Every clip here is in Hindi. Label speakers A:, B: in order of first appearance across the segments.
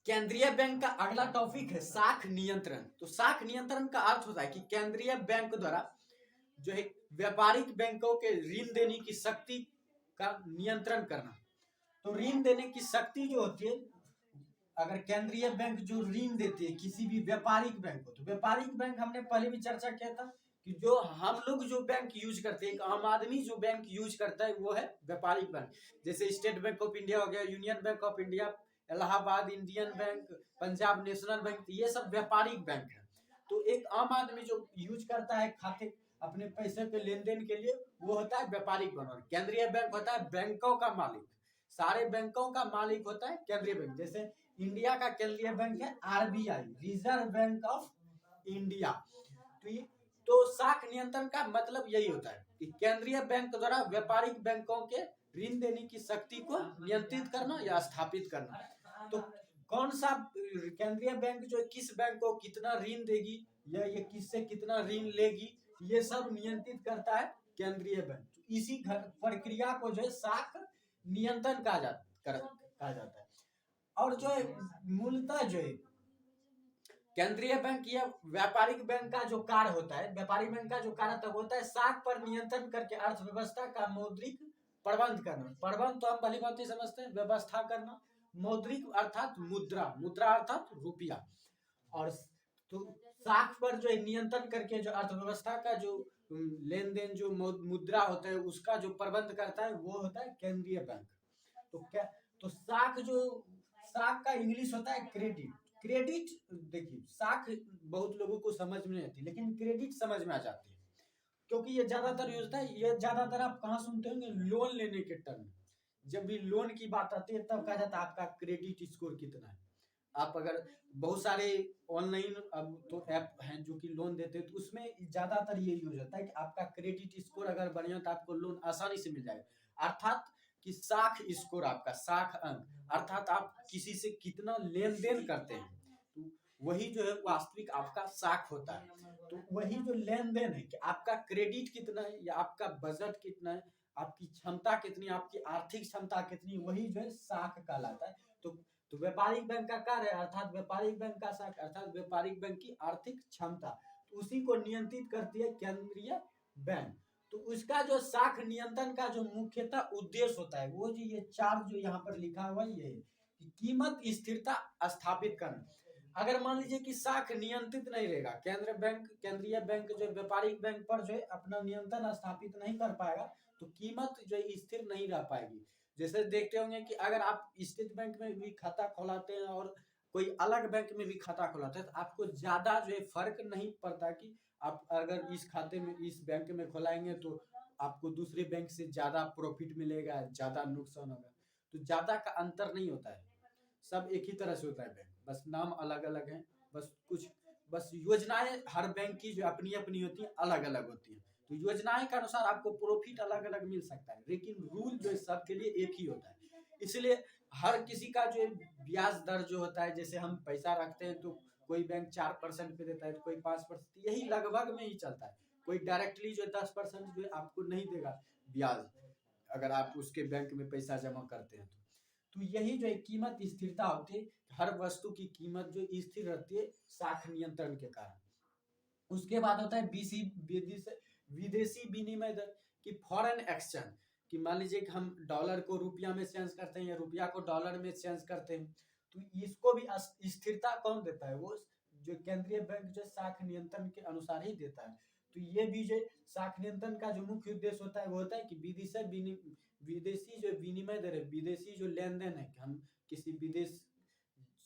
A: केंद्रीय बैंक का अगला टॉपिक है साख नियंत्रण। तो साख नियंत्रण का अर्थ होता है कि केंद्रीय बैंक द्वारा जो है व्यापारिक बैंकों के ऋण देने की शक्ति का नियंत्रण करना। तो ऋण देने की शक्ति जो होती है, अगर केंद्रीय बैंक जो ऋण देती है किसी भी व्यापारिक बैंक को, तो व्यापारिक बैंक हमने पहले भी चर्चा किया था कि जो हम लोग जो बैंक यूज करते हैं, एक आम आदमी जो बैंक यूज करता है वो है व्यापारिक बैंक। जैसे स्टेट बैंक ऑफ इंडिया हो गया, union bank of India, Allahabad Indian bank, Punjab national bank, ये सब व्यापारिक बैंक है। तो एक आम आदमी जो यूज करता है खाते अपने पैसे के लेन देन के लिए, वो होता है व्यापारिक बैंक। और केंद्रीय बैंक होता है बैंकों का मालिक, सारे बैंकों का मालिक होता है केंद्रीय बैंक। जैसे इंडिया का केंद्रीय बैंक है RBI, reserve bank of India. तो साख नियंत्रण का मतलब यही होता है कि केंद्रीय बैंक द्वारा व्यापारिक बैंकों के ऋण देने की शक्ति को नियंत्रित करना या स्थापित करना। तो कौन सा केंद्रीय बैंक जो किस बैंक को कितना ऋण देगी या ये किससे कितना ऋण लेगी, ये सब नियंत्रित करता है केंद्रीय बैंक। तो इसी प्रक्रिया को जो है साख नियंत्रण कहा जाता है। और जो है मूलतः जो है केंद्रीय बैंक या व्यापारिक बैंक का जो कार्य होता है, व्यापारिक बैंक का जो कार्य तब होता है साख पर नियंत्रण करके अर्थव्यवस्था का मौद्रिक प्रबंध करना। प्रबंध तो हम भली भांति समझते हैं, व्यवस्था करना। मौद्रिक अर्थात मुद्रा, मुद्रा अर्थात रुपया। और तो साख पर जो है नियंत्रण करके जो अर्थव्यवस्था का जो लेन देन जो मुद्रा होता है उसका जो प्रबंध करता है वो होता है केंद्रीय बैंक। तो क्या, तो साख का इंग्लिश होता है क्रेडिट। क्रेडिट देखिए, साख बहुत लोगों को समझ में नहीं आती, लेकिन क्रेडिट समझ में आ जाती है। क्योंकि ये ज्यादातर यूज है, ये ज्यादातर आप कहाँ सुनते होंगे, लोन लेने के टर्म में। जब भी लोन की बात आती है तब कहा जाता है आपका क्रेडिट स्कोर कितना है। आप अगर बहुत सारे ऑनलाइन अब तो ऐप हैं जो कि लोन देते हैं, तो उसमें ज्यादातर ये यूज होता है कि आपका क्रेडिट स्कोर अगर बढ़िया तो आपको लोन आसानी से मिल जाएगा। अर्थात कि साख स्कोर, आपका साख अंक, अर्थात आप किसी से कितना लेन देन करते हैं, तो वही जो है वास्तविक आपका साख होता है। तो वही जो लेन देन है कि आपका क्रेडिट कितना है या आपका बजट कितना है, आपकी क्षमता कितनी, आपकी आर्थिक क्षमता कितनी, वही जो है साख कहलाता है। तो व्यापारिक बैंक का कार्य अर्थात व्यापारिक बैंक का साख अर्थात व्यापारिक बैंक की आर्थिक क्षमता, तो उसी को नियंत्रित करती है केंद्रीय बैंक। तो उसका जो साख नियंत्रण का जो मुख्यतः उद्देश्य होता है वो जी ये चार जो यहाँ पर लिखा हुआ है, ये है कि कीमत स्थिरता स्थापित करना। अगर मान लीजिए कि साख नियंत्रित नहीं रहेगा, केंद्रीय बैंक जो व्यापारिक बैंक पर जो है अपना नियंत्रण स्थापित नहीं कर पाएगा, तो कीमत जो है स्थिर नहीं रह पाएगी। जैसे देखते होंगे कि अगर आप स्टेट बैंक में भी खाता खोलाते हैं और कोई अलग बैंक में भी खाता खोलाते हैं, तो आपको ज्यादा जो है फर्क नहीं पड़ता कि आप अगर इस खाते में इस बैंक में खोलाएंगे तो आपको दूसरे बैंक से ज्यादा प्रॉफिट मिलेगा, ज्यादा नुकसान होगा। तो ज्यादा का अंतर नहीं होता है, सब एक ही तरह से होता है बैंक, बस नाम अलग अलग है। बस योजनाएं हर बैंक की जो अपनी अपनी होती है अलग अलग होती है। तो योजनाएं के अनुसार आपको प्रॉफिट अलग अलग मिल सकता है, लेकिन रूल जो है सबके लिए एक ही होता है। इसलिए हर किसी का जो ब्याज दर जो होता है, जैसे हम पैसा रखते हैं तो कोई बैंक 4% पे देता है तो कोई 5%, यही लगभग में ही चलता है। कोई डायरेक्टली जो 10% जो है आपको नहीं देगा ब्याज, अगर आप उसके बैंक में पैसा जमा करते हैं तो यही जो है कीमत स्थिरता होती है। हर वस्तु की कीमत जो स्थिर रहती है साख नियंत्रण के कारण। उसके बाद होता है विदेशी विनिमय दर की फॉरेन एक्सचेंज। कि मान लीजिए कि हम डॉलर को रुपया में चेंज करते हैं या रुपया को डॉलर में चेंज करते हैं, तो इसको भी स्थिरता कौन देता है, वो जो केंद्रीय बैंक जो साख नियंत्रण के अनुसार ही देता है। तो ये भी जो साख नियंत्रण का जो मुख्य उद्देश्य होता है वो होता है कि विदेशी जो विनिमय दर है, विदेशी जो लेन देन है, हम किसी विदेश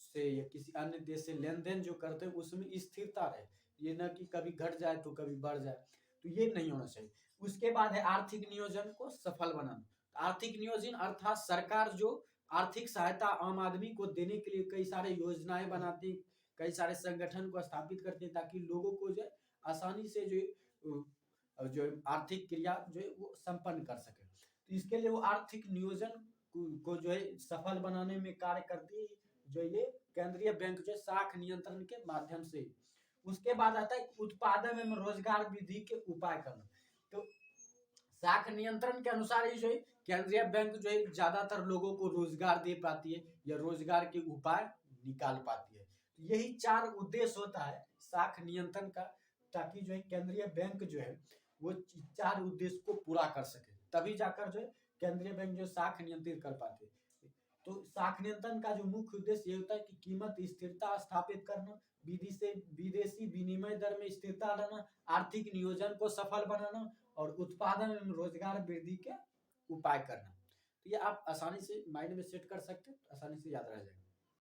A: से या किसी अन्य देश से लेन देन जो करते हैं उसमें स्थिरता रहे, ये ना कि कभी घट जाए तो कभी बढ़ जाए, तो ये नहीं होना चाहिए। उसके बाद है आर्थिक नियोजन को सफल बनाना। आर्थिक नियोजन अर्थात सरकार जो आर्थिक सहायता आम आदमी को देने के लिए कई सारे योजनाएं बनाती, कई सारे संगठन को स्थापित करते हैं ताकि लोगों को जो आसानी से जो आर्थिक क्रिया जो है वो संपन्न कर सके। तो इसके लिए वो आर्थिक नियोजन को जो है सफल बनाने में कार्य करती है जो ये केंद्रीय बैंक जो साख नियंत्रण के माध्यम से। उसके बाद आता है उत्पादन एवं रोजगार वृद्धि के उपाय करना। तो साख नियंत्रण के अनुसार ही जो है केंद्रीय बैंक जो है ज्यादातर लोगों को रोजगार दे पाती है या रोजगार के उपाय निकाल पाती है। तो यही 4 उद्देश्य होता है साख नियंत्रण का, ताकि जो है केंद्रीय बैंक जो है वो 4 उद्देश्य को पूरा कर सके, तभी जाकर जो है केंद्रीय बैंक जो साख नियंत्रित कर पाते हैं। तो साख नियंत्रण का जो मुख्य उद्देश्य ये होता है कि कीमत स्थिरता स्थापित करना, विदेशी विनिमय दर में स्थिरता लाना, आर्थिक नियोजन को सफल बनाना और उत्पादन एवं रोजगार वृद्धि के उपाय करना। तो ये आप आसानी से माइंड में सेट कर सकते हैं, आसानी से याद रह जाएगा।